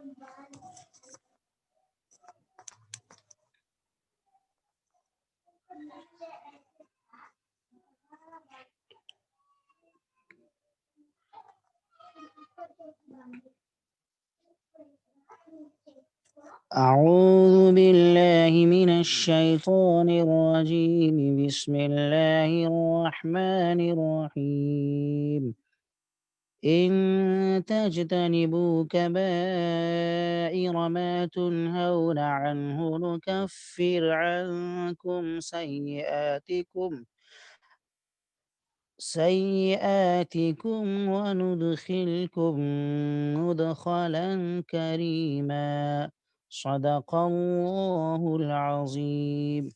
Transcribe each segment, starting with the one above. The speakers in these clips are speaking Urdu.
أعوذ بالله من الشيطان الرجيم بسم الله الرحمن الرحيم إن تجتنبوا كبائر ما تنهون عنه نكفر عنكم سيئاتكم وندخلكم مدخلا كريما صدق الله العظيم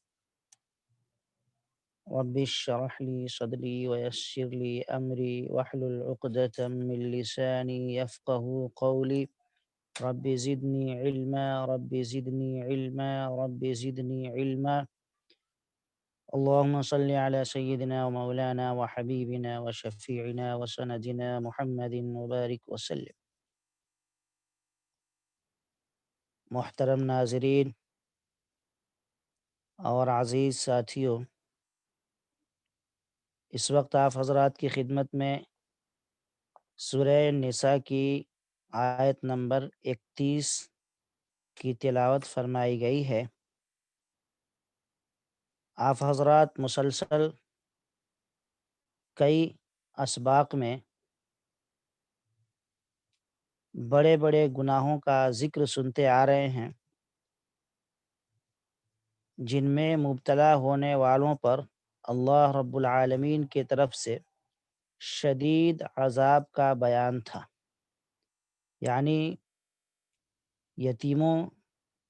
رب اشرح لي صدري ويسر لي أمري واحلل عقدة من لساني يفقه قولي رب زدني علما رب زدني علما رب زدني علما اللهم صل على سيدنا ومولانا وحبيبنا وشفيعنا وسندنا محمد وبارك وسلم. محترم ناظرین اور عزیز ساتھیوں، اس وقت آپ حضرات کی خدمت میں سورہ نساء کی آیت نمبر 31 کی تلاوت فرمائی گئی ہے۔ آپ حضرات مسلسل کئی اسباق میں بڑے بڑے گناہوں کا ذکر سنتے آ رہے ہیں جن میں مبتلا ہونے والوں پر اللہ رب العالمین کی طرف سے شدید عذاب کا بیان تھا، یعنی یتیموں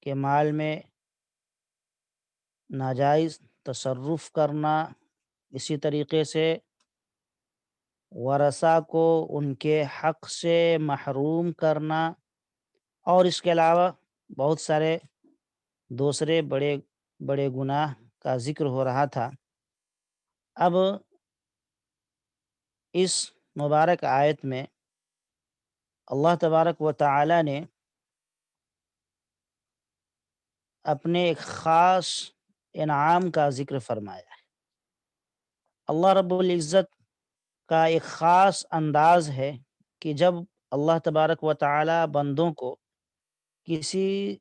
کے مال میں ناجائز تصرف کرنا، اسی طریقے سے ورثہ کو ان کے حق سے محروم کرنا، اور اس کے علاوہ بہت سارے دوسرے بڑے بڑے گناہ کا ذکر ہو رہا تھا۔ اب اس مبارک آیت میں اللہ تبارک و تعالی نے اپنے ایک خاص انعام کا ذکر فرمایا ہے۔ اللہ رب العزت کا ایک خاص انداز ہے کہ جب اللہ تبارک و تعالی بندوں کو کسی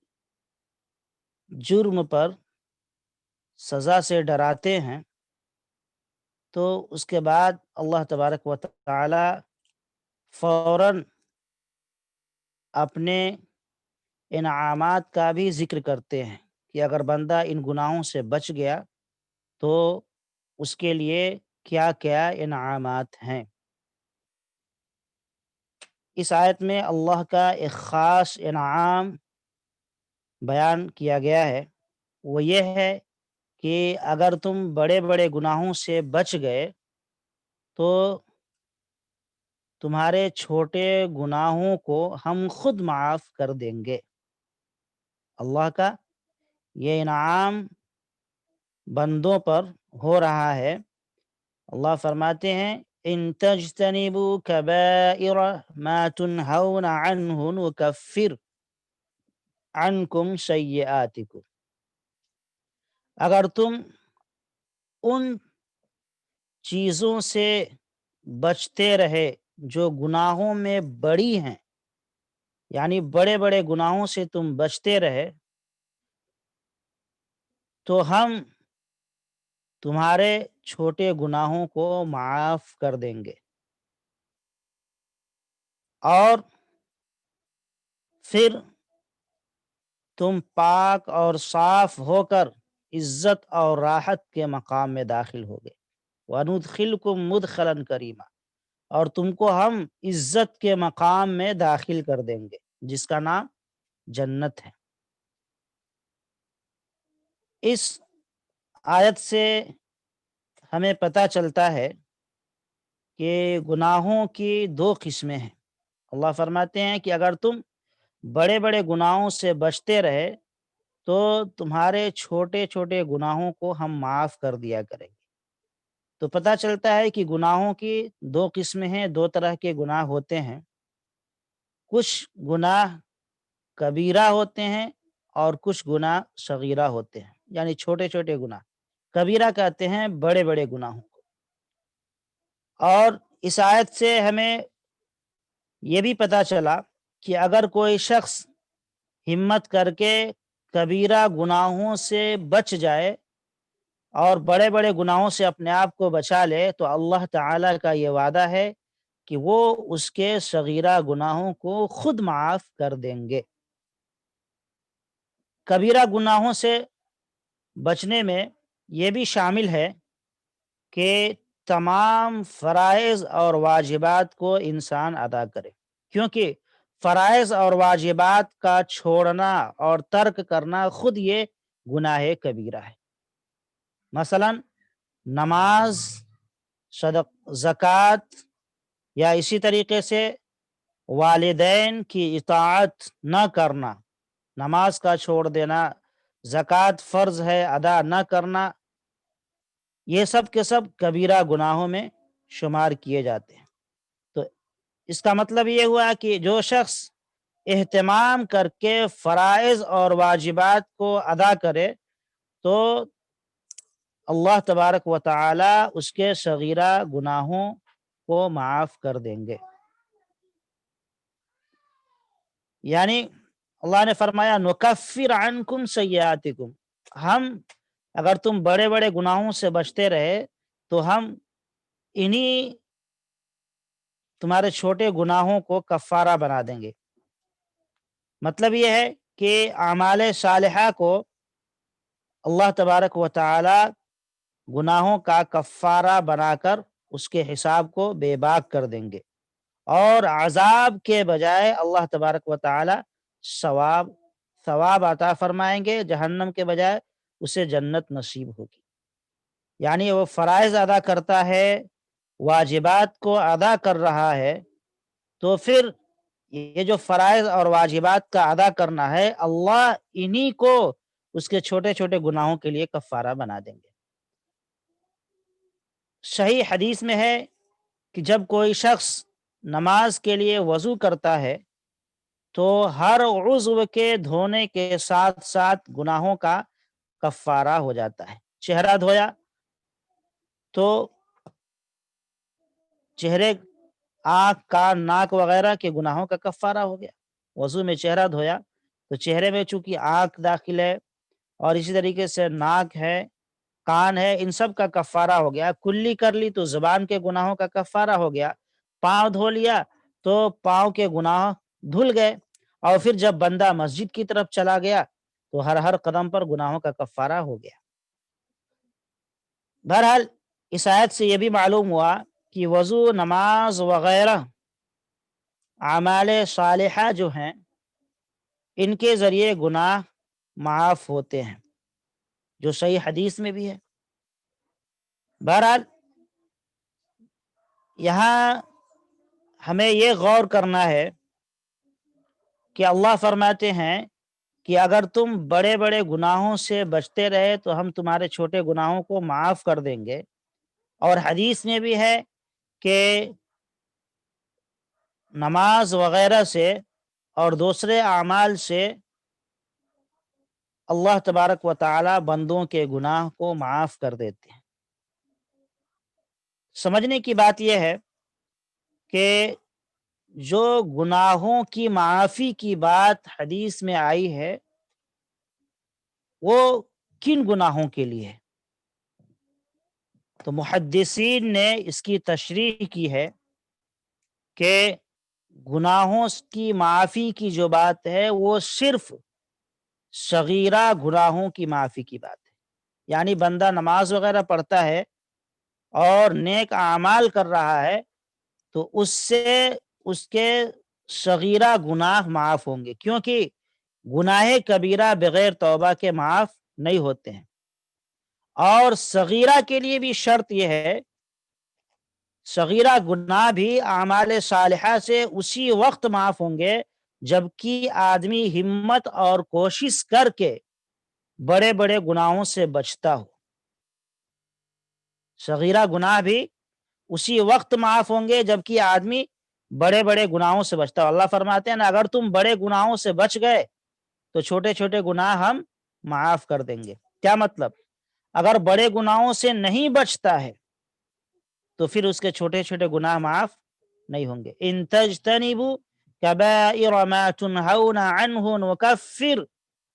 جرم پر سزا سے ڈراتے ہیں تو اس کے بعد اللہ تبارک و تعالی فوراً اپنے انعامات کا بھی ذکر کرتے ہیں کہ اگر بندہ ان گناہوں سے بچ گیا تو اس کے لیے کیا کیا انعامات ہیں۔ اس آیت میں اللہ کا ایک خاص انعام بیان کیا گیا ہے، وہ یہ ہے کہ اگر تم بڑے بڑے گناہوں سے بچ گئے تو تمہارے چھوٹے گناہوں کو ہم خود معاف کر دیں گے۔ اللہ کا یہ انعام بندوں پر ہو رہا ہے۔ اللہ فرماتے ہیں ان تجتنبوا کبائر ما تنہون عنہ نکفر عنکم سیئاتکم، اگر تم ان چیزوں سے بچتے رہے جو گناہوں میں بڑی ہیں، یعنی بڑے بڑے گناہوں سے تم بچتے رہے تو ہم تمہارے چھوٹے گناہوں کو معاف کر دیں گے، اور پھر تم پاک اور صاف ہو کر عزت اور راحت کے مقام میں داخل ہوگے۔ وَنُدْخِلْكُمْ مُدْخَلًا كَرِيمًا، اور تم کو ہم عزت کے مقام میں داخل کر دیں گے جس کا نام جنت ہے۔ اس آیت سے ہمیں پتہ چلتا ہے کہ گناہوں کی دو قسمیں ہیں۔ اللہ فرماتے ہیں کہ اگر تم بڑے بڑے گناہوں سے بچتے رہے تو تمہارے چھوٹے چھوٹے گناہوں کو ہم معاف کر دیا کریں گے۔ تو پتہ چلتا ہے کہ گناہوں کی دو قسمیں ہیں، دو طرح کے گناہ ہوتے ہیں۔ کچھ گناہ کبیرہ ہوتے ہیں اور کچھ گناہ صغیرہ ہوتے ہیں، یعنی چھوٹے چھوٹے گناہ۔ کبیرہ کہتے ہیں بڑے بڑے گناہوں کو۔ اور اس آیت سے ہمیں یہ بھی پتہ چلا کہ اگر کوئی شخص ہمت کر کے کبیرہ گناہوں سے بچ جائے اور بڑے بڑے گناہوں سے اپنے آپ کو بچا لے، تو اللہ تعالیٰ کا یہ وعدہ ہے کہ وہ اس کے صغیرہ گناہوں کو خود معاف کر دیں گے۔ کبیرہ گناہوں سے بچنے میں یہ بھی شامل ہے کہ تمام فرائض اور واجبات کو انسان ادا کرے، کیونکہ فرائض اور واجبات کا چھوڑنا اور ترک کرنا خود یہ گناہ کبیرہ ہے۔ مثلا نماز، زکوٰۃ، یا اسی طریقے سے والدین کی اطاعت نہ کرنا، نماز کا چھوڑ دینا، زکوٰۃ فرض ہے ادا نہ کرنا، یہ سب کے سب کبیرہ گناہوں میں شمار کیے جاتے ہیں۔ تو اس کا مطلب یہ ہوا کہ جو شخص اہتمام کر کے فرائض اور واجبات کو ادا کرے تو اللہ تبارک و تعالی اس کے صغیرہ گناہوں کو معاف کر دیں گے۔ یعنی اللہ نے فرمایا نکفر عنکم سیئاتکم، ہم اگر تم بڑے بڑے گناہوں سے بچتے رہے تو ہم انہی تمہارے چھوٹے گناہوں کو کفارہ بنا دیں گے۔ مطلب یہ ہے کہ اعمال صالحہ کو اللہ تبارک و تعالی گناہوں کا کفارہ بنا کر اس کے حساب کو بے باک کر دیں گے، اور عذاب کے بجائے اللہ تبارک و تعالی ثواب عطا فرمائیں گے، جہنم کے بجائے اسے جنت نصیب ہوگی۔ یعنی وہ فرائض ادا کرتا ہے، واجبات کو ادا کر رہا ہے، تو پھر یہ جو فرائض اور واجبات کا ادا کرنا ہے، اللہ انہی کو اس کے چھوٹے چھوٹے گناہوں کے لیے کفارہ بنا دیں گے۔ صحیح حدیث میں ہے کہ جب کوئی شخص نماز کے لیے وضو کرتا ہے تو ہر عضو کے دھونے کے ساتھ ساتھ گناہوں کا کفارہ ہو جاتا ہے۔ چہرہ دھویا تو چہرے، آنکھ، کان، ناک وغیرہ کے گناہوں کا کفارہ ہو گیا۔ وضو میں چہرہ دھویا تو چہرے میں چونکہ آنکھ داخل ہے اور اسی طریقے سے ناک ہے، کان ہے، ان سب کا کفارہ ہو گیا۔ کلی کر لی تو زبان کے گناہوں کا کفارہ ہو گیا۔ پاؤں دھو لیا تو پاؤں کے گناہ دھل گئے، اور پھر جب بندہ مسجد کی طرف چلا گیا تو ہر قدم پر گناہوں کا کفارہ ہو گیا۔ بہرحال اس آیت سے یہ بھی معلوم ہوا کہ وضو، نماز وغیرہ اعمال صالحہ جو ہیں ان کے ذریعے گناہ معاف ہوتے ہیں، جو صحیح حدیث میں بھی ہے۔ بہرحال یہاں ہمیں یہ غور کرنا ہے کہ اللہ فرماتے ہیں کہ اگر تم بڑے بڑے گناہوں سے بچتے رہے تو ہم تمہارے چھوٹے گناہوں کو معاف کر دیں گے، اور حدیث میں بھی ہے کہ نماز وغیرہ سے اور دوسرے اعمال سے اللہ تبارک و تعالی بندوں کے گناہ کو معاف کر دیتے ہیں۔ سمجھنے کی بات یہ ہے کہ جو گناہوں کی معافی کی بات حدیث میں آئی ہے وہ کن گناہوں کے لیے ہے؟ تو محدثین نے اس کی تشریح کی ہے کہ گناہوں کی معافی کی جو بات ہے وہ صرف صغیرہ گناہوں کی معافی کی بات ہے۔ یعنی بندہ نماز وغیرہ پڑھتا ہے اور نیک اعمال کر رہا ہے تو اس سے اس کے صغیرہ گناہ معاف ہوں گے، کیونکہ گناہ کبیرہ بغیر توبہ کے معاف نہیں ہوتے ہیں۔ اور صغیرہ کے لیے بھی شرط یہ ہے، صغیرہ گناہ بھی اعمال صالحہ سے اسی وقت معاف ہوں گے جبکہ آدمی ہمت اور کوشش کر کے بڑے بڑے گناہوں سے بچتا ہو۔ صغیرہ گناہ بھی اسی وقت معاف ہوں گے جبکہ آدمی بڑے بڑے گناہوں سے بچتا ہو۔ اللہ فرماتے ہیں نا اگر تم بڑے گناہوں سے بچ گئے تو چھوٹے چھوٹے گناہ ہم معاف کر دیں گے۔ کیا مطلب؟ اگر بڑے گناہوں سے نہیں بچتا ہے تو پھر اس کے چھوٹے چھوٹے گناہ معاف نہیں ہوں گے۔ ان تجتنبوا کبائر ما تنہون عنہ نکفر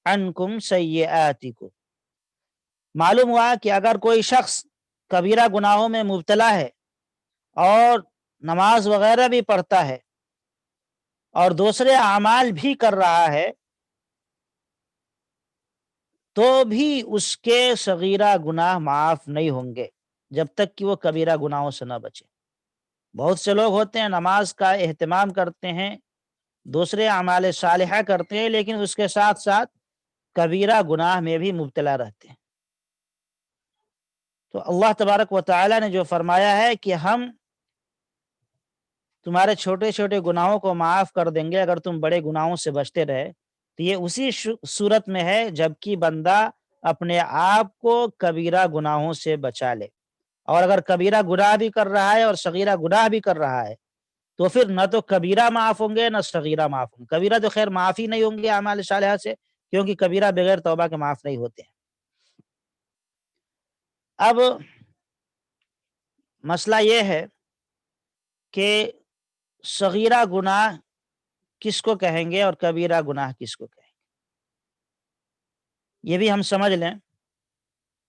عنکم سیئاتکم۔ معلوم ہوا کہ اگر کوئی شخص کبیرہ گناہوں میں مبتلا ہے اور نماز وغیرہ بھی پڑھتا ہے اور دوسرے اعمال بھی کر رہا ہے تو بھی اس کے صغیرہ گناہ معاف نہیں ہوں گے جب تک کہ وہ کبیرہ گناہوں سے نہ بچے۔ بہت سے لوگ ہوتے ہیں نماز کا اہتمام کرتے ہیں، دوسرے اعمال صالحہ کرتے ہیں، لیکن اس کے ساتھ ساتھ کبیرہ گناہ میں بھی مبتلا رہتے ہیں۔ تو اللہ تبارک و تعالی نے جو فرمایا ہے کہ ہم تمہارے چھوٹے چھوٹے گناہوں کو معاف کر دیں گے اگر تم بڑے گناہوں سے بچتے رہے، تو یہ اسی صورت میں ہے جبکہ بندہ اپنے آپ کو کبیرہ گناہوں سے بچا لے۔ اور اگر کبیرہ گناہ بھی کر رہا ہے اور صغیرہ گناہ بھی کر رہا ہے تو پھر نہ تو کبیرہ معاف ہوں گے نہ صغیرہ معاف ہوں گے۔ کبیرہ تو خیر معاف ہی نہیں ہوں گے اعمال صالحہ سے، کیونکہ کبیرہ بغیر توبہ کے معاف نہیں ہوتے ہیں۔ اب مسئلہ یہ ہے کہ صغیرہ گناہ کس کو کہیں گے اور کبیرہ گناہ کس کو کہیں گے۔ یہ بھی ہم سمجھ لیں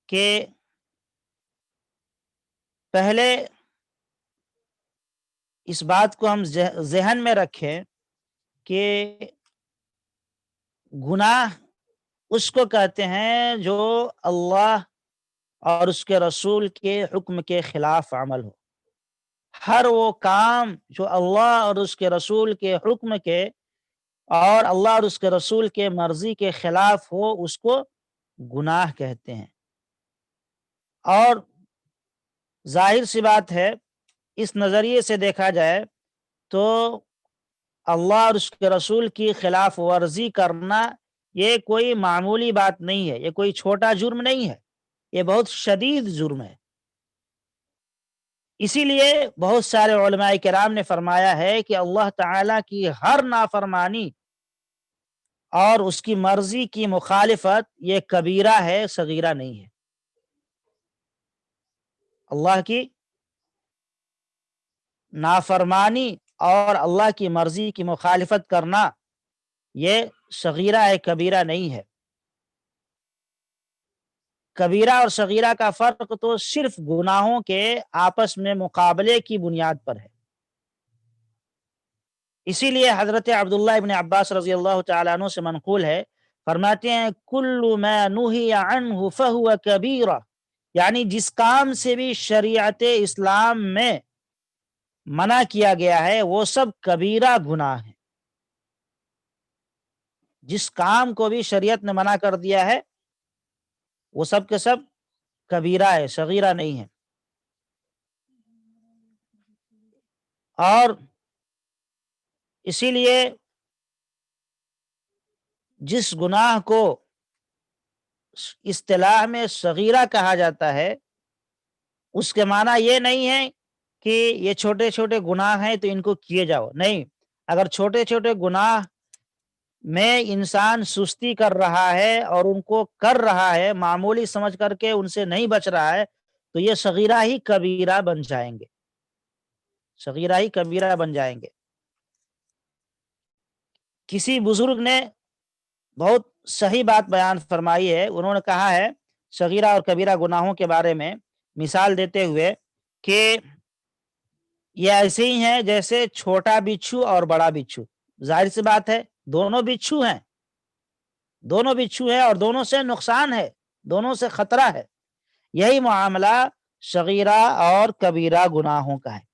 کہ پہلے اس بات کو ہم ذہن میں رکھیں کہ گناہ اس کو کہتے ہیں جو اللہ اور اس کے رسول کے حکم کے خلاف عمل ہو۔ ہر وہ کام جو اللہ اور اس کے رسول کے حکم کے اور اللہ اور اس کے رسول کے مرضی کے خلاف ہو اس کو گناہ کہتے ہیں۔ اور ظاہر سی بات ہے اس نظریے سے دیکھا جائے تو اللہ اور اس کے رسول کی خلاف ورزی کرنا یہ کوئی معمولی بات نہیں ہے، یہ کوئی چھوٹا جرم نہیں ہے، یہ بہت شدید جرم ہے۔ اسی لیے بہت سارے علماء کرام نے فرمایا ہے کہ اللہ تعالیٰ کی ہر نافرمانی اور اس کی مرضی کی مخالفت یہ کبیرہ ہے، صغیرہ نہیں ہے۔ اللہ کی نافرمانی اور اللہ کی مرضی کی مخالفت کرنا یہ صغیرہ ہے، کبیرہ نہیں ہے۔ کبیرہ اور صغیرہ کا فرق تو صرف گناہوں کے آپس میں مقابلے کی بنیاد پر ہے۔ اسی لیے حضرت عبداللہ ابن عباس رضی اللہ تعالیٰ عنہ سے منقول ہے، فرماتے ہیں کل ما نہی عنہ فہو کبیرہ، یعنی جس کام سے بھی شریعت اسلام میں منع کیا گیا ہے وہ سب کبیرہ گناہ ہیں۔ جس کام کو بھی شریعت نے منع کر دیا ہے وہ سب کے سب کبیرہ ہے، صغیرہ نہیں ہے۔ اور اسی لیے جس گناہ کو اصطلاح میں صغیرہ کہا جاتا ہے اس کے معنی یہ نہیں ہے کہ یہ چھوٹے چھوٹے گناہ ہیں تو ان کو کیے جاؤ، نہیں۔ اگر چھوٹے چھوٹے گناہ میں انسان سستی کر رہا ہے اور ان کو کر رہا ہے معمولی سمجھ کر کے ان سے نہیں بچ رہا ہے تو یہ صغیرہ ہی کبیرہ بن جائیں گے، صغیرہ ہی کبیرہ بن جائیں گے۔ کسی بزرگ نے بہت صحیح بات بیان فرمائی ہے، انہوں نے کہا ہے صغیرہ اور کبیرہ گناہوں کے بارے میں مثال دیتے ہوئے کہ یہ ایسے ہی ہیں جیسے چھوٹا بچھو اور بڑا بچھو۔ ظاہر سی بات ہے دونوں بچھو ہیں، دونوں بچھو ہیں اور دونوں سے نقصان ہے، دونوں سے خطرہ ہے۔ یہی معاملہ صغیرہ اور کبیرہ گناہوں کا ہے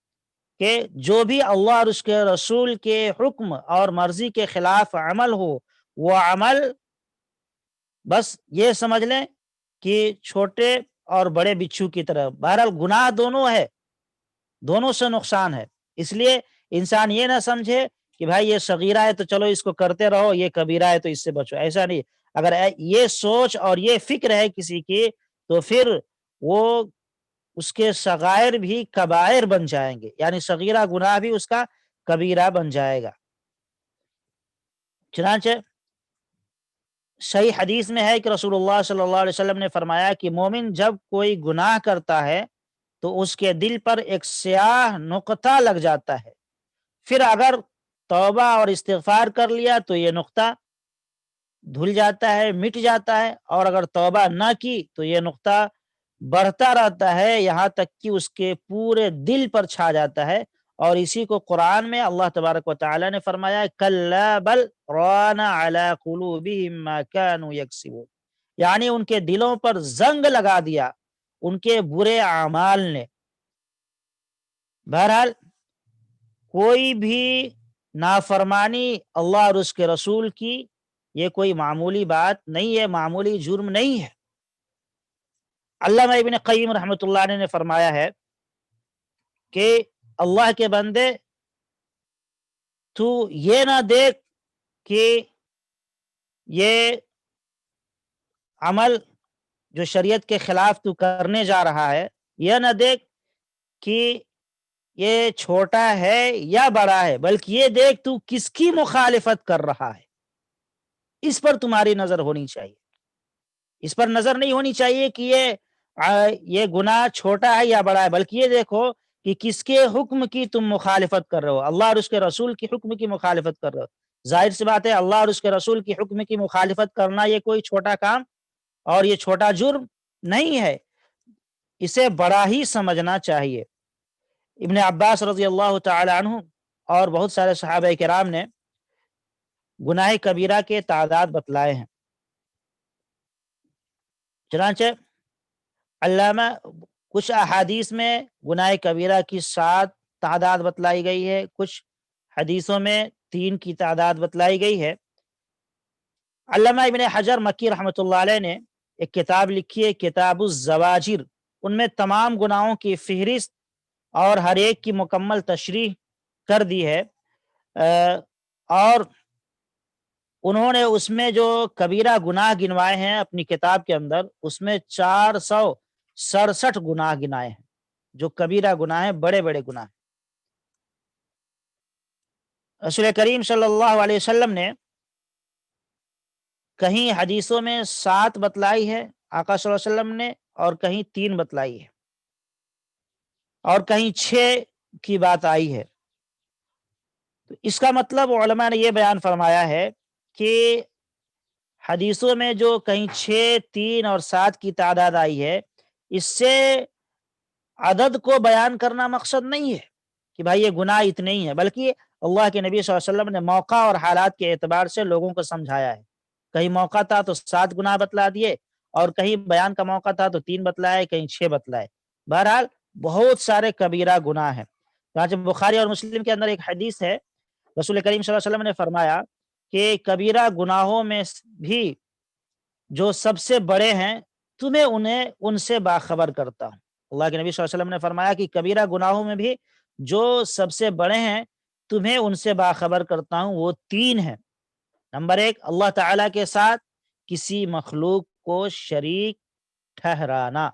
کہ جو بھی اللہ اور اس کے رسول کے حکم اور مرضی کے خلاف عمل ہو وہ عمل بس یہ سمجھ لیں کہ چھوٹے اور بڑے بچھو کی طرح، بہرحال گناہ دونوں ہے، دونوں سے نقصان ہے۔ اس لیے انسان یہ نہ سمجھے کہ بھائی یہ صغیرہ ہے تو چلو اس کو کرتے رہو، یہ کبیرہ ہے تو اس سے بچو، ایسا نہیں۔ اگر یہ سوچ اور یہ فکر ہے کسی کی تو پھر وہ اس کے صغائر بھی کبائر بن جائیں گے، یعنی صغیرہ گناہ بھی اس کا کبیرہ بن جائے گا۔ چنانچہ صحیح حدیث میں ہے کہ رسول اللہ صلی اللہ علیہ وسلم نے فرمایا کہ مومن جب کوئی گناہ کرتا ہے تو اس کے دل پر ایک سیاہ نقطہ لگ جاتا ہے، پھر اگر توبہ اور استغفار کر لیا تو یہ نقطہ دھل جاتا ہے، مٹ جاتا ہے، اور اگر توبہ نہ کی تو یہ نقطہ بڑھتا رہتا ہے یہاں تک کہ اس کے پورے دل پر چھا جاتا ہے۔ اور اسی کو قرآن میں اللہ تبارک و تعالی نے فرمایا کلا بل ران علی قلوبہم ما کانوا یکسبون، یعنی ان کے دلوں پر زنگ لگا دیا ان کے برے اعمال نے۔ بہرحال کوئی بھی نافرمانی اللہ اور اس کے رسول کی یہ کوئی معمولی بات نہیں ہے، معمولی جرم نہیں ہے۔ علامہ ابن قیم رحمۃ اللہ علیہ نے فرمایا ہے کہ اللہ کے بندے تو یہ نہ دیکھ کہ یہ عمل جو شریعت کے خلاف تو کرنے جا رہا ہے، یہ نہ دیکھ کہ یہ چھوٹا ہے یا بڑا ہے، بلکہ یہ دیکھ تو کس کی مخالفت کر رہا ہے، اس پر تمہاری نظر ہونی چاہیے۔ اس پر نظر نہیں ہونی چاہیے کہ یہ گناہ چھوٹا ہے یا بڑا ہے، بلکہ یہ دیکھو کہ کس کے حکم کی تم مخالفت کر رہے ہو، اللہ اور اس کے رسول کی حکم کی مخالفت کر رہے ہو۔ ظاہر سی بات ہے اللہ اور اس کے رسول کی حکم کی مخالفت کرنا یہ کوئی چھوٹا کام اور یہ چھوٹا جرم نہیں ہے، اسے بڑا ہی سمجھنا چاہیے۔ ابن عباس رضی اللہ تعالی عنہ اور بہت سارے صحابہ کرام نے گناہ کبیرہ کے تعداد بتلائے ہیں۔ چنانچہ علامہ کچھ احادیث میں گناہ کبیرہ کی 7 تعداد بتلائی گئی ہے، کچھ حدیثوں میں 3 کی تعداد بتلائی گئی ہے۔ علامہ ابن حجر مکی رحمۃ اللہ علیہ نے ایک کتاب لکھی ہے کتاب الزواجر، ان میں تمام گناہوں کی فہرست اور ہر ایک کی مکمل تشریح کر دی ہے، اور انہوں نے اس میں جو کبیرہ گناہ گنوائے ہیں اپنی کتاب کے اندر، اس میں 467 گناہ گنائے ہیں جو کبیرہ گناہ ہیں، بڑے بڑے گناہ۔ رسول کریم صلی اللہ علیہ وسلم نے کہیں حدیثوں میں 7 بتلائی ہے آقا صلی اللہ علیہ وسلم نے، اور کہیں 3 بتلائی ہے، اور کہیں 6 کی بات آئی ہے۔ تو اس کا مطلب علماء نے یہ بیان فرمایا ہے کہ حدیثوں میں جو کہیں 6، 3 اور 7 کی تعداد آئی ہے، اس سے عدد کو بیان کرنا مقصد نہیں ہے کہ بھائی یہ گناہ اتنے ہی ہیں، بلکہ اللہ کے نبی صلی اللہ علیہ وسلم نے موقع اور حالات کے اعتبار سے لوگوں کو سمجھایا ہے۔ کہیں موقع تھا تو 7 گناہ بتلا دیے، اور کہیں بیان کا موقع تھا تو 3 بتلائے، کہیں 6 بتلائے۔ بہرحال بہت سارے کبیرہ گناہ ہیں۔ چنانچہ بخاری اور مسلم کے اندر ایک حدیث ہے، رسول کریم صلی اللہ علیہ وسلم نے فرمایا کہ کبیرہ گناہوں میں بھی جو سب سے بڑے ہیں تمہیں ان سے باخبر کرتا ہوں۔ اللہ کے نبی صلی اللہ علیہ وسلم نے فرمایا کہ کبیرہ گناہوں میں بھی جو سب سے بڑے ہیں تمہیں ان سے باخبر کرتا ہوں، وہ 3 ہیں۔ نمبر 1، اللہ تعالیٰ کے ساتھ کسی مخلوق کو شریک ٹھہرانا،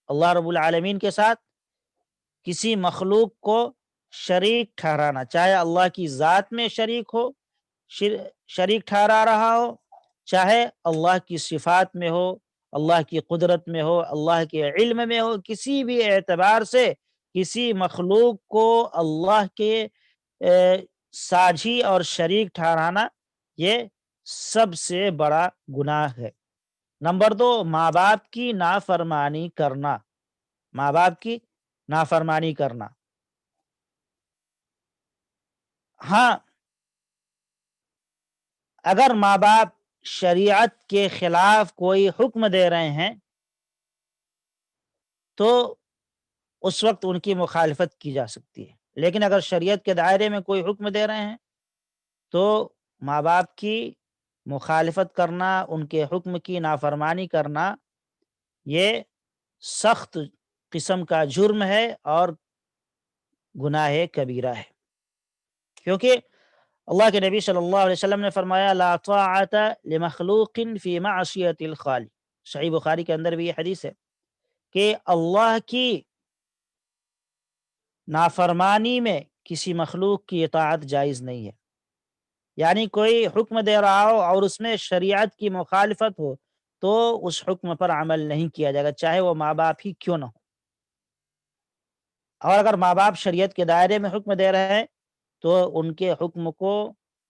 اللہ رب العالمین کے ساتھ کسی مخلوق کو شریک ٹھہرانا، چاہے اللہ کی ذات میں شریک ہو، شریک ٹھہرا رہا ہو، چاہے اللہ کی صفات میں ہو، اللہ کی قدرت میں ہو، اللہ کے علم میں ہو، کسی بھی اعتبار سے کسی مخلوق کو اللہ کے ساجھی اور شریک ٹھہرانا یہ سب سے بڑا گناہ ہے۔ نمبر 2، ماں باپ کی نافرمانی کرنا، ماں باپ کی نافرمانی کرنا۔ ہاں، اگر ماں باپ شریعت کے خلاف کوئی حکم دے رہے ہیں تو اس وقت ان کی مخالفت کی جا سکتی ہے، لیکن اگر شریعت کے دائرے میں کوئی حکم دے رہے ہیں تو ماں باپ کی مخالفت کرنا، ان کے حکم کی نافرمانی کرنا یہ سخت قسم کا جرم ہے اور گناہ کبیرہ ہے، کیونکہ اللہ کے نبی صلی اللہ علیہ وسلم نے فرمایا لا طاعت لمخلوق فی معصیت الخالق، صحیح بخاری کے اندر بھی یہ حدیث ہے کہ اللہ کی نافرمانی میں کسی مخلوق کی اطاعت جائز نہیں ہے، یعنی کوئی حکم دے رہا ہو اور اس میں شریعت کی مخالفت ہو تو اس حکم پر عمل نہیں کیا جائے گا، چاہے وہ ماں باپ ہی کیوں نہ ہو۔ اور اگر ماں باپ شریعت کے دائرے میں حکم دے رہے ہیں تو ان کے حکم کو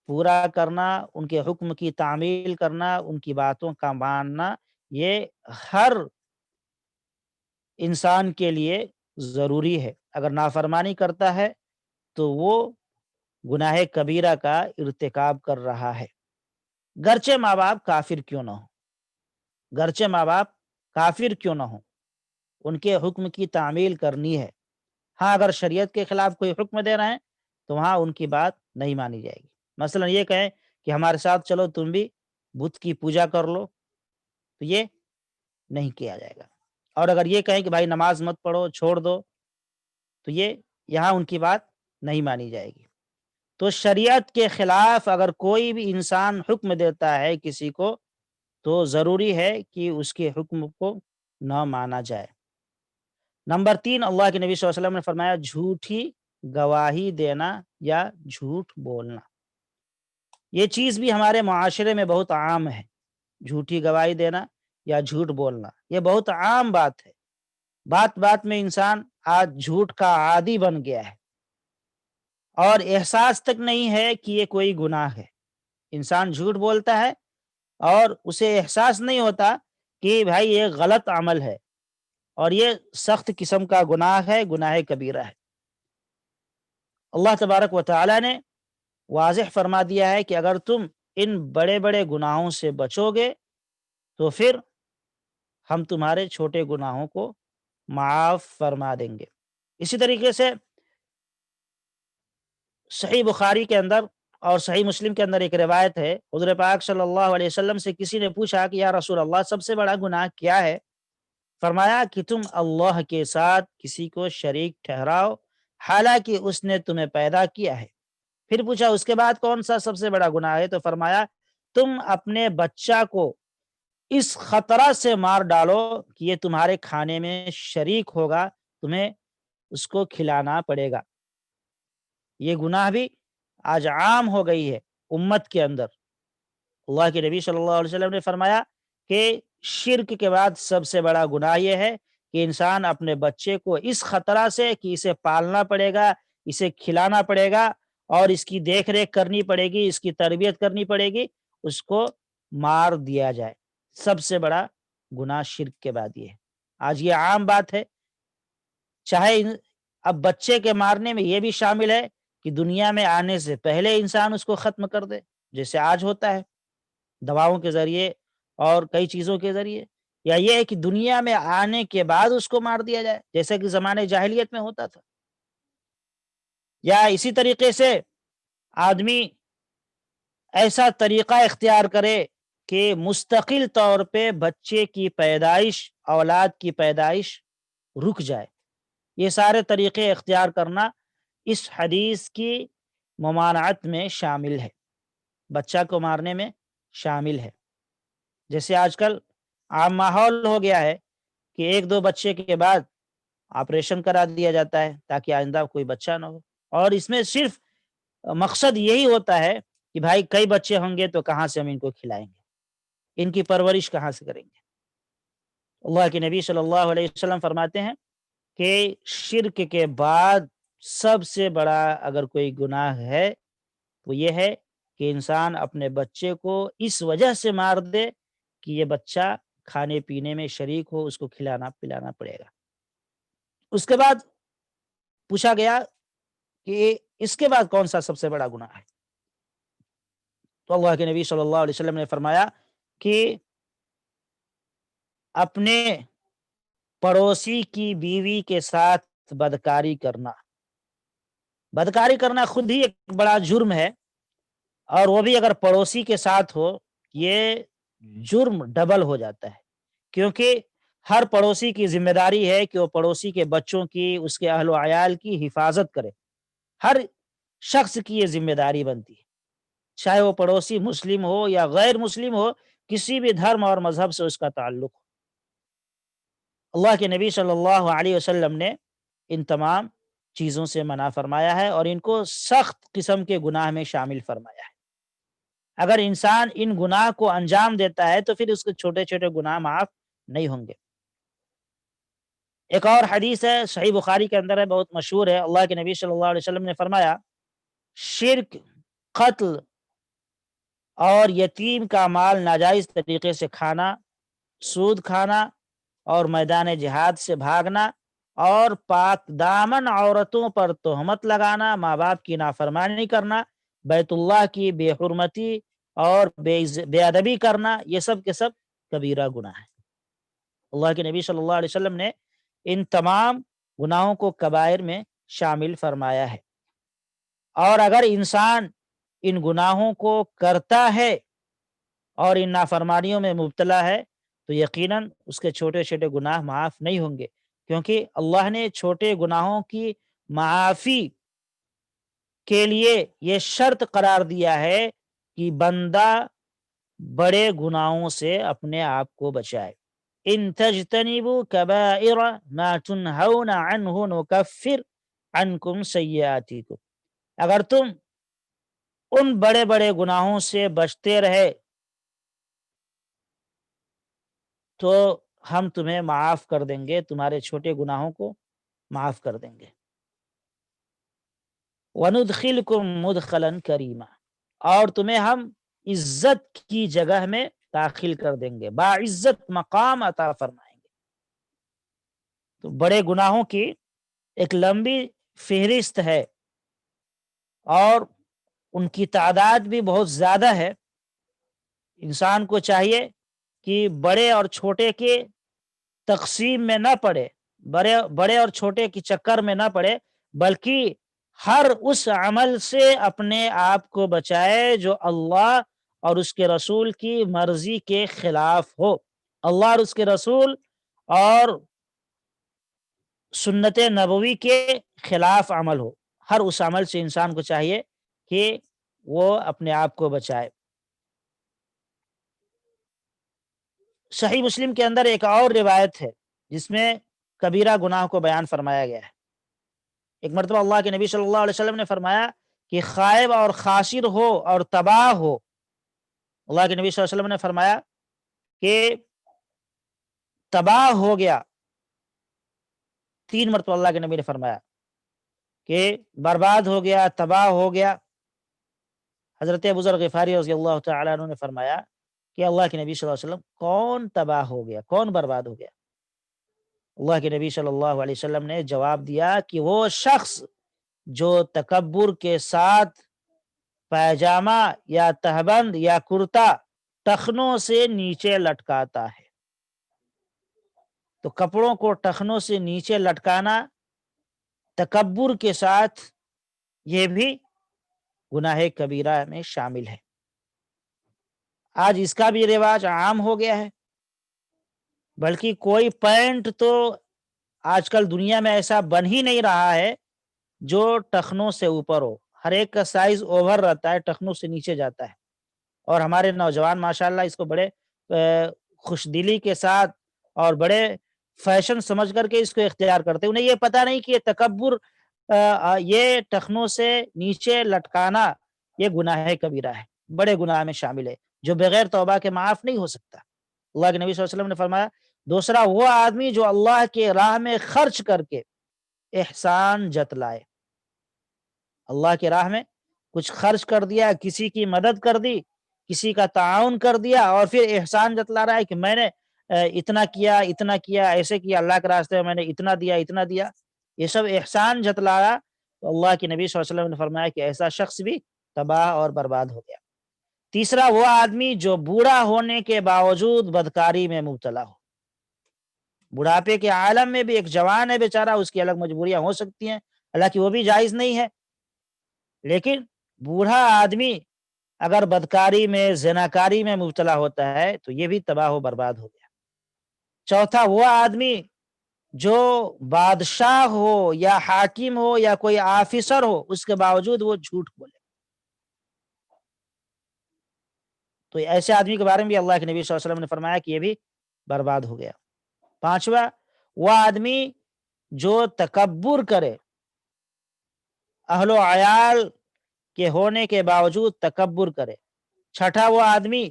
پورا کرنا، ان کے حکم کی تعمیل کرنا، ان کی باتوں کا ماننا، یہ ہر انسان کے لیے ضروری ہے۔ اگر نافرمانی کرتا ہے تو وہ گناہ کبیرہ کا ارتکاب کر رہا ہے، گرچہ ماں باپ کافر کیوں نہ ہو، گرچہ ماں باپ کافر کیوں نہ ہو، ان کے حکم کی تعمیل کرنی ہے۔ ہاں، اگر شریعت کے خلاف کوئی حکم دے رہے ہیں تو وہاں ان کی بات نہیں مانی جائے گی۔ مثلا یہ کہیں کہ ہمارے ساتھ چلو تم بھی بت کی پوجا کر لو، تو یہ نہیں کیا جائے گا۔ اور اگر یہ کہیں کہ بھائی نماز مت پڑھو، چھوڑ دو، تو یہ یہاں ان کی بات نہیں مانی جائے گی۔ تو شریعت کے خلاف اگر کوئی بھی انسان حکم دیتا ہے کسی کو تو ضروری ہے کہ اس کے حکم کو نہ مانا جائے۔ نمبر 3، اللہ کے نبی صلی اللہ علیہ وسلم نے فرمایا جھوٹی گواہی دینا یا جھوٹ بولنا۔ یہ چیز بھی ہمارے معاشرے میں بہت عام ہے، جھوٹی گواہی دینا یا جھوٹ بولنا، یہ بہت عام بات ہے۔ بات بات میں انسان آج جھوٹ کا عادی بن گیا ہے اور احساس تک نہیں ہے کہ یہ کوئی گناہ ہے۔ انسان جھوٹ بولتا ہے اور اسے احساس نہیں ہوتا کہ بھائی یہ غلط عمل ہے اور یہ سخت قسم کا گناہ ہے، گناہ کبیرہ ہے۔ اللہ تبارک و تعالی نے واضح فرما دیا ہے کہ اگر تم ان بڑے بڑے گناہوں سے بچو گے تو پھر ہم تمہارے چھوٹے گناہوں کو معاف فرما دیں گے۔ اسی طریقے سے صحیح بخاری کے اندر اور صحیح مسلم کے اندر ایک روایت ہے، حضور پاک صلی اللہ علیہ وسلم سے کسی نے پوچھا کہ یا رسول اللہ سب سے بڑا گناہ کیا ہے؟ فرمایا کہ تم اللہ کے ساتھ کسی کو شریک ٹھہراؤ حالانکہ اس نے تمہیں پیدا کیا ہے۔ پھر پوچھا اس کے بعد کون سا سب سے بڑا گناہ ہے؟ تو فرمایا تم اپنے بچہ کو اس خطرہ سے مار ڈالو کہ یہ تمہارے کھانے میں شریک ہوگا، تمہیں اس کو کھلانا پڑے گا۔ یہ گناہ بھی آج عام ہو گئی ہے امت کے اندر۔ اللہ کے نبی صلی اللہ علیہ وسلم نے فرمایا کہ شرک کے بعد سب سے بڑا گناہ یہ ہے کہ انسان اپنے بچے کو اس خطرہ سے کہ اسے پالنا پڑے گا، اسے کھلانا پڑے گا اور اس کی دیکھ ریکھ کرنی پڑے گی، اس کی تربیت کرنی پڑے گی، اس کو مار دیا جائے۔ سب سے بڑا گناہ شرک کے بعد یہ ہے۔ آج یہ عام بات ہے، چاہے اب بچے کے مارنے میں یہ بھی شامل ہے کہ دنیا میں آنے سے پہلے انسان اس کو ختم کر دے، جیسے آج ہوتا ہے دواؤں کے ذریعے اور کئی چیزوں کے ذریعے، یا یہ ہے کہ دنیا میں آنے کے بعد اس کو مار دیا جائے جیسے کہ زمانے جاہلیت میں ہوتا تھا۔ یا اسی طریقے سے آدمی ایسا طریقہ اختیار کرے کہ مستقل طور پہ بچے کی پیدائش، اولاد کی پیدائش رک جائے۔ یہ سارے طریقے اختیار کرنا اس حدیث کی ممانعت میں شامل ہے، بچہ کو مارنے میں شامل ہے۔ جیسے آج کل عام ماحول ہو گیا ہے کہ ایک دو بچے کے بعد آپریشن کرا دیا جاتا ہے تاکہ آئندہ کوئی بچہ نہ ہو، اور اس میں صرف مقصد یہی ہوتا ہے کہ بھائی کئی بچے ہوں گے تو کہاں سے ہم ان کو کھلائیں گے، ان کی پرورش کہاں سے کریں گے۔ اللہ کے نبی صلی اللہ علیہ وسلم فرماتے ہیں کہ شرک کے بعد سب سے بڑا اگر کوئی گناہ ہے تو یہ ہے کہ انسان اپنے بچے کو اس وجہ سے مار دے کہ یہ بچہ کھانے پینے میں شریک ہو، اس کو کھلانا پلانا پڑے گا۔ اس کے بعد پوچھا گیا کہ اس کے بعد کون سا سب سے بڑا گناہ ہے؟ تو اللہ کے نبی صلی اللہ علیہ وسلم نے فرمایا کہ اپنے پڑوسی کی بیوی کے ساتھ بدکاری کرنا۔ بدکاری کرنا خود ہی ایک بڑا جرم ہے، اور وہ بھی اگر پڑوسی کے ساتھ ہو یہ جرم ڈبل ہو جاتا ہے، کیونکہ ہر پڑوسی کی ذمہ داری ہے کہ وہ پڑوسی کے بچوں کی، اس کے اہل و عیال کی حفاظت کرے۔ ہر شخص کی یہ ذمہ داری بنتی ہے، چاہے وہ پڑوسی مسلم ہو یا غیر مسلم ہو، کسی بھی دھرم اور مذہب سے اس کا تعلق ہو۔ اللہ کے نبی صلی اللہ علیہ وسلم نے ان تمام چیزوں سے منع فرمایا ہے اور ان کو سخت قسم کے گناہ میں شامل فرمایا ہے۔ اگر انسان ان گناہ کو انجام دیتا ہے تو پھر اس کے چھوٹے چھوٹے گناہ معاف نہیں ہوں گے۔ ایک اور حدیث ہے، صحیح بخاری کے اندر ہے، بہت مشہور ہے۔ اللہ کے نبی صلی اللہ علیہ وسلم نے فرمایا، شرک، قتل اور یتیم کا مال ناجائز طریقے سے کھانا، سود کھانا اور میدان جہاد سے بھاگنا اور پاک دامن عورتوں پر تہمت لگانا، ماں باپ کی نافرمانی کرنا، بیت اللہ کی بے حرمتی اور بے ادبی کرنا، یہ سب کے سب کبیرہ گناہ ہیں۔ اللہ کے نبی صلی اللہ علیہ وسلم نے ان تمام گناہوں کو کبائر میں شامل فرمایا ہے۔ اور اگر انسان ان گناہوں کو کرتا ہے اور ان نافرمانیوں میں مبتلا ہے تو یقیناً اس کے چھوٹے چھوٹے گناہ معاف نہیں ہوں گے، کیونکہ اللہ نے چھوٹے گناہوں کی معافی کے لیے یہ شرط قرار دیا ہے کہ بندہ بڑے گناہوں سے اپنے آپ کو بچائے۔ ان تجتنبوا کبائر ما تنہون عنہ نکفر عنکم سیئاتکم، اگر تم ان بڑے بڑے گناہوں سے بچتے رہے تو ہم تمہیں معاف کر دیں گے، تمہارے چھوٹے گناہوں کو معاف کر دیں گے۔ وَنُدْخِلْكُمْ مُدْخَلًا كَرِيمًا، اور تمہیں ہم عزت کی جگہ میں داخل کر دیں گے، باعزت مقام عطا فرمائیں گے۔ تو بڑے گناہوں کی ایک لمبی فہرست ہے اور ان کی تعداد بھی بہت زیادہ ہے۔ انسان کو چاہیے کہ بڑے اور چھوٹے کے تقسیم میں نہ پڑے، بڑے اور چھوٹے کی چکر میں نہ پڑے، بلکہ ہر اس عمل سے اپنے آپ کو بچائے جو اللہ اور اس کے رسول کی مرضی کے خلاف ہو، اللہ اور اس کے رسول اور سنت نبوی کے خلاف عمل ہو۔ ہر اس عمل سے انسان کو چاہیے کہ وہ اپنے آپ کو بچائے۔ صحیح مسلم کے اندر ایک اور روایت ہے جس میں کبیرہ گناہ کو بیان فرمایا گیا ہے۔ ایک مرتبہ اللہ کے نبی صلی اللہ علیہ وسلم نے فرمایا کہ خائب اور خاسر ہو اور تباہ ہو۔ اللہ کے نبی صلی اللہ علیہ وسلم نے فرمایا کہ تباہ ہو گیا، 3 مرتبہ اللہ کے نبی نے فرمایا کہ برباد ہو گیا، تباہ ہو گیا۔ حضرت ابو ذر غفاری رضی اللہ تعالیٰ عنہ نے فرمایا کہ اللہ کے نبی صلی اللہ علیہ وسلم، کون تباہ ہو گیا، کون برباد ہو گیا؟ اللہ کے نبی صلی اللہ علیہ وسلم نے جواب دیا کہ وہ شخص جو تکبر کے ساتھ پائجامہ یا تہبند یا کرتا ٹخنوں سے نیچے لٹکاتا ہے۔ تو کپڑوں کو ٹخنوں سے نیچے لٹکانا تکبر کے ساتھ، یہ بھی گناہ کبیرہ میں شامل ہے۔ آج اس کا بھی رواج عام ہو گیا ہے، بلکہ کوئی پینٹ تو آج کل دنیا میں ایسا بن ہی نہیں رہا ہے جو ٹخنوں سے اوپر ہو۔ ہر ایک کا سائز اوور رہتا ہے، ٹخنوں سے نیچے جاتا ہے، اور ہمارے نوجوان ماشاءاللہ اس کو بڑے خوش دلی کے ساتھ اور بڑے فیشن سمجھ کر کے اس کو اختیار کرتے ہیں۔ انہیں یہ پتہ نہیں کہ یہ تکبر، یہ ٹخنوں سے نیچے لٹکانا یہ گناہ کبیرہ ہے، بڑے گناہ میں شامل ہے جو بغیر توبہ کے معاف نہیں ہو سکتا۔ اللہ کے نبی صلی اللہ علیہ وسلم نے فرمایا، دوسرا وہ آدمی جو اللہ کے راہ میں خرچ کر کے احسان جتلائے، اللہ کے راہ میں کچھ خرچ کر دیا، کسی کی مدد کر دی، کسی کا تعاون کر دیا، اور پھر احسان جتلا رہا ہے کہ میں نے اتنا کیا، اتنا کیا، ایسے کیا، اللہ کے راستے میں میں نے اتنا دیا، اتنا دیا، یہ سب احسان جتلایا، تو اللہ کے نبی صلی اللہ علیہ وسلم نے فرمایا کہ ایسا شخص بھی تباہ اور برباد ہو گیا۔ تیسرا وہ آدمی جو بوڑھا ہونے کے باوجود بدکاری میں مبتلا ہو۔ بڑھاپے کے عالم میں بھی ایک جوان ہے بیچارہ، اس کی الگ مجبوریاں ہو سکتی ہیں، حالانکہ وہ بھی جائز نہیں ہے، لیکن بوڑھا آدمی اگر بدکاری میں، زناکاری میں مبتلا ہوتا ہے تو یہ بھی تباہ و برباد ہو گیا۔ چوتھا وہ آدمی جو بادشاہ ہو یا حاکم ہو یا کوئی آفیسر ہو، اس کے باوجود وہ جھوٹ بولے، تو ایسے آدمی کے بارے میں بھی اللہ کے نبی صلی اللہ علیہ وسلم نے فرمایا کہ یہ بھی برباد ہو گیا۔ پانچواں وہ آدمی جو تکبر کرے، اہل و عیال کے ہونے کے باوجود تکبر کرے۔ چھٹا وہ آدمی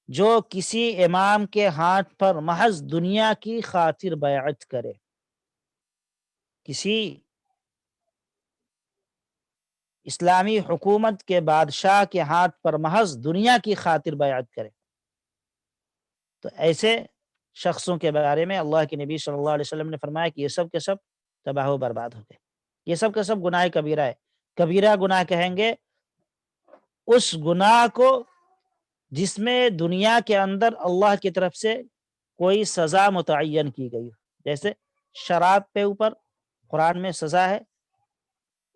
جو کسی امام کے ہاتھ پر محض دنیا کی خاطر بیعت کرے، کسی اسلامی حکومت کے بادشاہ کے ہاتھ پر محض دنیا کی خاطر بیعت کرے، تو ایسے شخصوں کے بارے میں اللہ کے نبی صلی اللہ علیہ وسلم نے فرمایا کہ یہ سب کے سب تباہ و برباد ہو گئے، یہ سب کے سب گناہ کبیرہ ہے۔ کبیرہ گناہ کہیں گے اس گناہ کو جس میں دنیا کے اندر اللہ کی طرف سے کوئی سزا متعین کی گئی ہو، جیسے شراب پہ اوپر قرآن میں سزا ہے،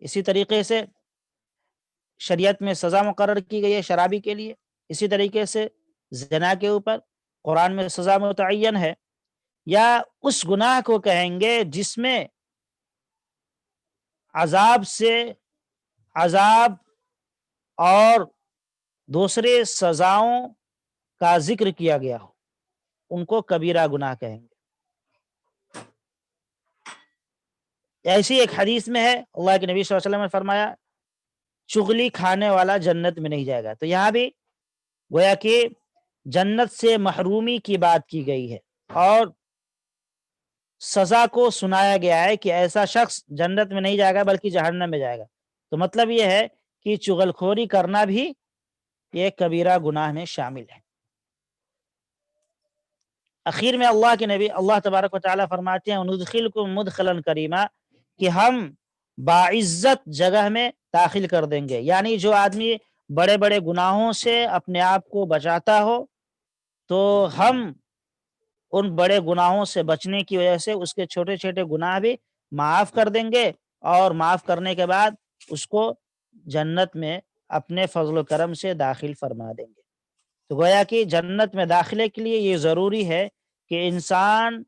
اسی طریقے سے شریعت میں سزا مقرر کی گئی ہے شرابی کے لیے، اسی طریقے سے زنا کے اوپر قرآن میں سزا متعین ہے۔ یا اس گناہ کو کہیں گے جس میں عذاب سے عذاب اور دوسرے سزاؤں کا ذکر کیا گیا ہو، ان کو کبیرہ گناہ کہیں گے۔ ایسی ایک حدیث میں ہے اللہ کے نبی صلی اللہ علیہ وسلم نے فرمایا چغلی کھانے والا جنت میں نہیں جائے گا۔ تو یہاں بھی گویا کہ جنت سے محرومی کی بات کی گئی ہے اور سزا کو سنایا گیا ہے کہ ایسا شخص جنت میں نہیں جائے گا بلکہ جہنم میں جائے گا۔ تو مطلب یہ ہے کہ چغل خوری کرنا بھی یہ کبیرہ گناہ میں شامل ہے۔ اخیر میں اللہ کے نبی اللہ تبارک و تعالیٰ فرماتے ہیں وَنُدْخِلْكُمْ مُدْخَلًا كَرِيمًا کہ ہم باعزت جگہ میں داخل کر دیں گے، یعنی جو آدمی بڑے بڑے گناہوں سے اپنے آپ کو بچاتا ہو تو ہم ان بڑے گناہوں سے بچنے کی وجہ سے اس کے چھوٹے چھوٹے گناہ بھی معاف کر دیں گے، اور معاف کرنے کے بعد اس کو جنت میں اپنے فضل و کرم سے داخل فرما دیں گے۔ تو گویا کہ جنت میں داخلے کے لیے یہ ضروری ہے کہ انسان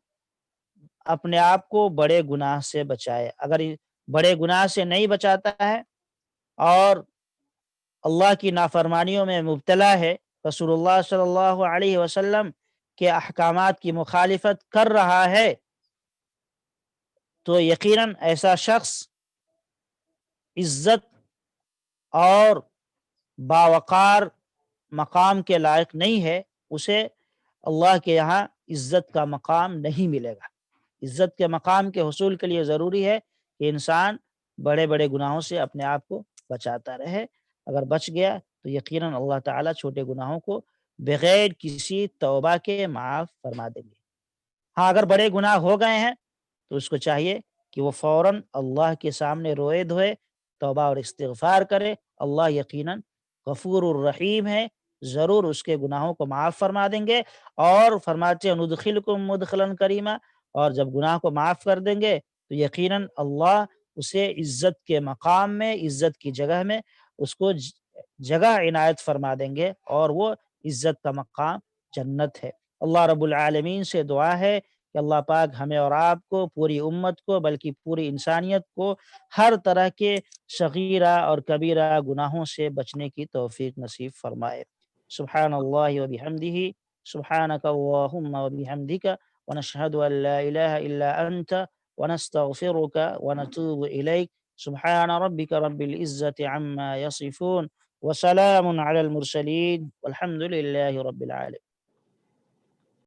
اپنے آپ کو بڑے گناہ سے بچائے۔ اگر بڑے گناہ سے نہیں بچاتا ہے اور اللہ کی نافرمانیوں میں مبتلا ہے، رسول اللہ صلی اللہ علیہ وسلم کے احکامات کی مخالفت کر رہا ہے، تو یقیناً ایسا شخص عزت اور باوقار مقام کے لائق نہیں ہے، اسے اللہ کے یہاں عزت کا مقام نہیں ملے گا۔ عزت کے مقام کے حصول کے لیے ضروری ہے کہ انسان بڑے بڑے گناہوں سے اپنے آپ کو بچاتا رہے۔ اگر بچ گیا تو یقیناً اللہ تعالیٰ چھوٹے گناہوں کو بغیر کسی توبہ کے معاف فرما دیں گے۔ ہاں اگر بڑے گناہ ہو گئے ہیں تو اس کو چاہیے کہ وہ فوراً اللہ کے سامنے روئے دھوئے توبہ اور استغفار کرے۔ اللہ یقیناً غفور الرحیم ہے، ضرور اس کے گناہوں کو معاف فرما دیں گے، اور فرماتے ہیں ندخلکم مدخلا کریما، اور جب گناہ کو معاف کر دیں گے تو یقیناً اللہ اسے عزت کے مقام میں، عزت کی جگہ میں اس کو جگہ عنایت فرما دیں گے، اور وہ عزت کا مقام جنت ہے۔ اللہ رب العالمین سے دعا ہے کہ اللہ پاک ہمیں اور آپ کو، پوری امت کو، بلکہ پوری انسانیت کو ہر طرح کے صغیرہ اور کبیرہ گناہوں سے بچنے کی توفیق نصیب فرمائے۔ سبحان اللہ و بحمدہ، سبحانک اللہم و بحمدک، ونشہد ان لا الہ الا انت، ونستغفرک ونتوب الیک۔ سبحان ربک رب العزت عما یصفون، وسلام علی المرسلین، والحمد للہ رب العالمین۔